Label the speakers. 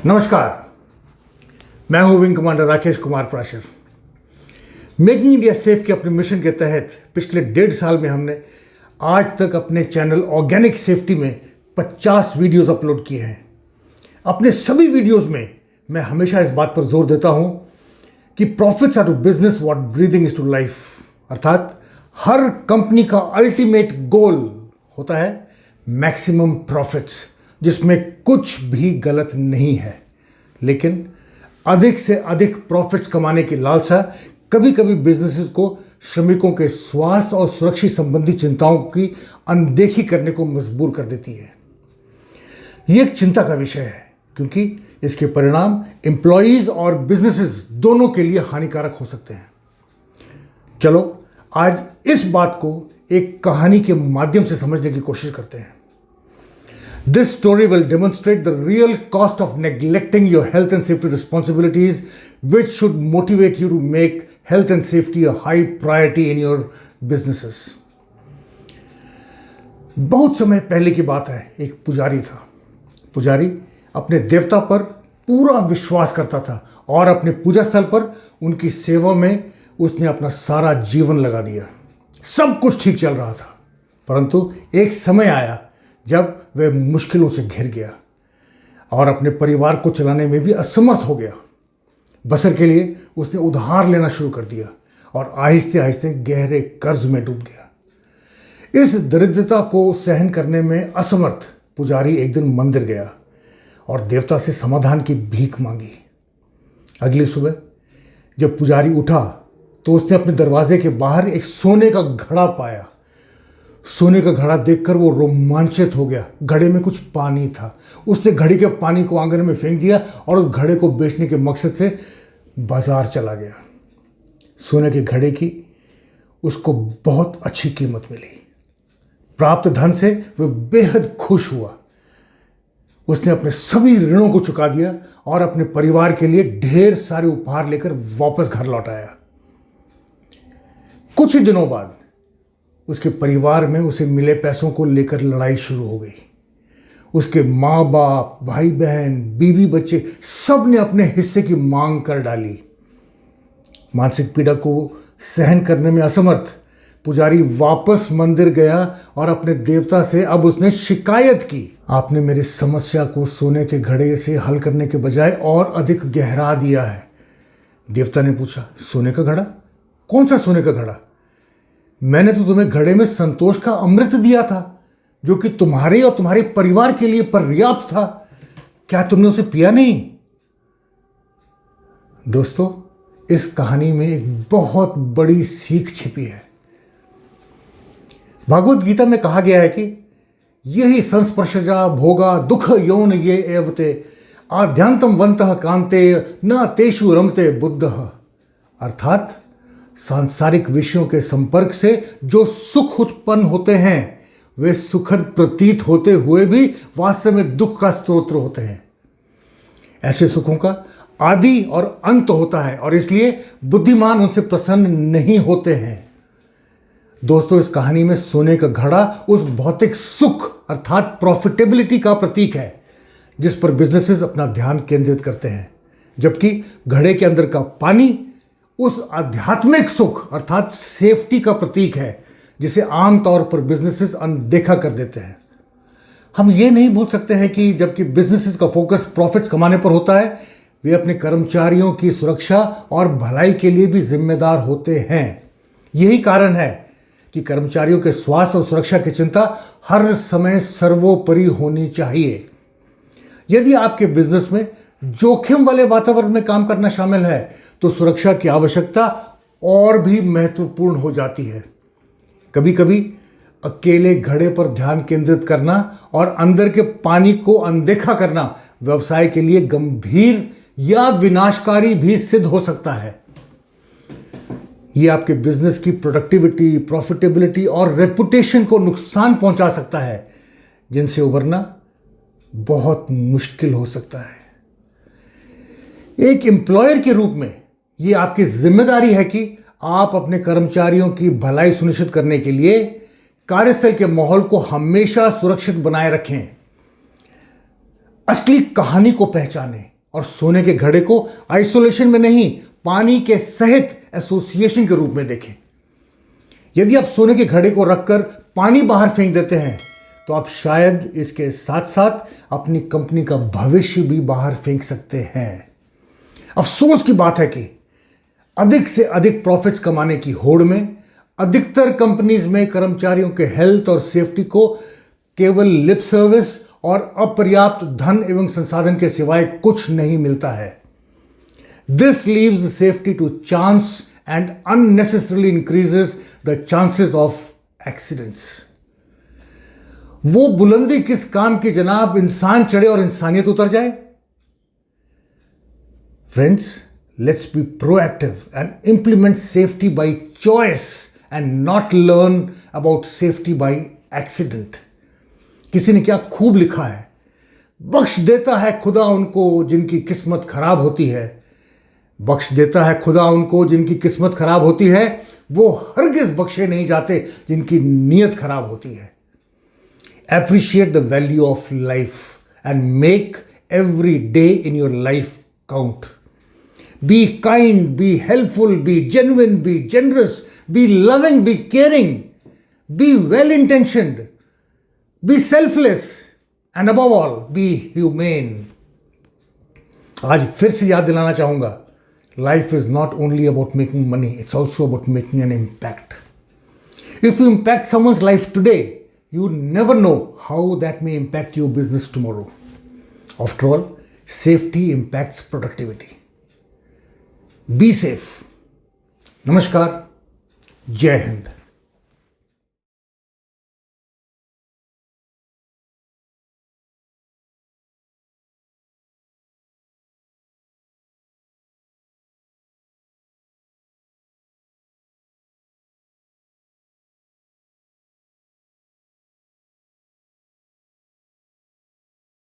Speaker 1: नमस्कार, मैं हूं wing commander Rakesh Kumar Prashar. Making India safe के अपने मिशन के तहत पिछले 1.5 साल में हमने आज तक अपने चैनल ऑर्गेनिक सेफ्टी में 50 वीडियोस अपलोड किए हैं। अपने सभी वीडियोस में मैं हमेशा इस बात पर जोर देता हूं कि profits are to business what breathing is to life, अर्थात हर कंपनी का अल्टीमेट गोल होता है मैक्सिमम प्रॉफिट्स, जिसमें कुछ भी गलत नहीं है। लेकिन अधिक से अधिक प्रॉफिट्स कमाने की लालसा कभी कभी बिजनेसेस को श्रमिकों के स्वास्थ्य और सुरक्षा संबंधी चिंताओं की अनदेखी करने को मजबूर कर देती है। यह एक चिंता का विषय है क्योंकि इसके परिणाम एम्प्लॉयज और बिजनेसेस दोनों के लिए हानिकारक हो सकते हैं। चलो आज इस बात को एक कहानी के माध्यम से समझने की कोशिश करते हैं। This story will demonstrate the real cost of neglecting your health and safety responsibilities, which should motivate you to make health and safety a high priority in your businesses. बहुत समय पहले की बात है, एक पुजारी था। पुजारी अपने देवता पर पूरा विश्वास करता था और अपने पूजा स्थल पर उनकी सेवा में उसने अपना सारा जीवन लगा दिया। सब कुछ ठीक चल रहा था, परंतु एक समय आया जब वह मुश्किलों से घिर गया और अपने परिवार को चलाने में भी असमर्थ हो गया। बसर के लिए उसने उधार लेना शुरू कर दिया और आहिस्ते आहिस्ते गहरे कर्ज में डूब गया। इस दरिद्रता को सहन करने में असमर्थ पुजारी एक दिन मंदिर गया और देवता से समाधान की भीख मांगी। अगली सुबह जब पुजारी उठा तो उसने अपने दरवाजे के बाहर एक सोने का घड़ा पाया। सोने का घड़ा देखकर वो रोमांचित हो गया। घड़े में कुछ पानी था। उसने घड़े के पानी को आंगन में फेंक दिया और उस घड़े को बेचने के मकसद से बाजार चला गया। सोने के घड़े की उसको बहुत अच्छी कीमत मिली। प्राप्त धन से वह बेहद खुश हुआ। उसने अपने सभी ऋणों को चुका दिया और अपने परिवार के लिए ढेर सारे उपहार लेकर वापस घर लौट आया। कुछ ही दिनों बाद उसके परिवार में उसे मिले पैसों को लेकर लड़ाई शुरू हो गई। उसके माँ बाप, भाई बहन, बीवी बच्चे सब ने अपने हिस्से की मांग कर डाली। मानसिक पीड़ा को सहन करने में असमर्थ पुजारी वापस मंदिर गया और अपने देवता से अब उसने शिकायत की। आपने मेरी समस्या को सोने के घड़े से हल करने के बजाय और अधिक गहरा दिया है। देवता ने पूछा, सोने का घड़ा? कौन सा सोने का घड़ा? मैंने तो तुम्हें घड़े में संतोष का अमृत दिया था जो कि तुम्हारे और तुम्हारे परिवार के लिए पर्याप्त था। क्या तुमने उसे पिया नहीं? दोस्तों, इस कहानी में एक बहुत बड़ी सीख छिपी है। भागवत गीता में कहा गया है कि यही संस्पर्शजा भोगा दुख यौन ये एवते आद्यांतम वंतः कांते न तेषु रमते बुद्धः, अर्थात सांसारिक विषयों के संपर्क से जो सुख उत्पन्न होते हैं वे सुखद प्रतीत होते हुए भी वास्तव में दुख का स्रोत होते हैं। ऐसे सुखों का आदि और अंत होता है और इसलिए बुद्धिमान उनसे प्रसन्न नहीं होते हैं। दोस्तों, इस कहानी में सोने का घड़ा उस भौतिक सुख अर्थात प्रॉफिटेबिलिटी का प्रतीक है जिस पर बिजनेसेस अपना ध्यान केंद्रित करते हैं, जबकि घड़े के अंदर का पानी उस आध्यात्मिक सुख अर्थात सेफ्टी का प्रतीक है जिसे आमतौर पर बिजनेसेस अनदेखा कर देते हैं। हम ये नहीं भूल सकते हैं कि जबकि बिजनेसेस का फोकस प्रॉफिट्स कमाने पर होता है, वे अपने कर्मचारियों की सुरक्षा और भलाई के लिए भी जिम्मेदार होते हैं। यही कारण है कि कर्मचारियों के स्वास्थ्य और सुरक्षा की चिंता हर समय सर्वोपरि होनी चाहिए। यदि आपके बिजनेस में जोखिम वाले वातावरण में काम करना शामिल है तो सुरक्षा की आवश्यकता और भी महत्वपूर्ण हो जाती है। कभी कभी अकेले घड़े पर ध्यान केंद्रित करना और अंदर के पानी को अनदेखा करना व्यवसाय के लिए गंभीर या विनाशकारी भी सिद्ध हो सकता है। यह आपके बिजनेस की प्रोडक्टिविटी, प्रॉफिटेबिलिटी और रेपुटेशन को नुकसान पहुंचा सकता है, जिनसे उबरना बहुत मुश्किल हो सकता है। एक एम्प्लॉयर के रूप में यह आपकी जिम्मेदारी है कि आप अपने कर्मचारियों की भलाई सुनिश्चित करने के लिए कार्यस्थल के माहौल को हमेशा सुरक्षित बनाए रखें। असली कहानी को पहचानें और सोने के घड़े को आइसोलेशन में नहीं, पानी के सहित एसोसिएशन के रूप में देखें। यदि आप सोने के घड़े को रखकर पानी बाहर फेंक देते हैं तो आप शायद इसके साथ साथ अपनी कंपनी का भविष्य भी बाहर फेंक सकते हैं। अफसोस की बात है कि अधिक से अधिक प्रॉफिट्स कमाने की होड़ में अधिकतर कंपनीज में कर्मचारियों के हेल्थ और सेफ्टी को केवल लिप सर्विस और अपर्याप्त धन एवं संसाधन के सिवाय कुछ नहीं मिलता है। This leaves safety to chance and unnecessarily increases the chances of accidents. वो बुलंदी किस काम की जनाब, इंसान चढ़े और इंसानियत उतर जाए। Friends, let's be proactive and implement safety by choice and not learn about safety by accident. किसी ने क्या खूब लिखा है, बख्श देता है खुदा उनको जिनकी किस्मत खराब होती है, बख्श देता है खुदा उनको जिनकी किस्मत खराब होती है, वो हरगिज बख्शे नहीं जाते जिनकी नीयत खराब होती है। Appreciate the value of life and make every day in your life count. Be kind, be helpful, be genuine, be generous, be loving, be caring, be well-intentioned, be selfless, and above all, be humane. आज फिर से याद दिलाना चाहूँगा, life is not only about making money, it's also about making an impact. If you impact someone's life today, you never know how that may impact your business tomorrow. After all, safety impacts productivity. Be safe. नमस्कार, जय हिंद।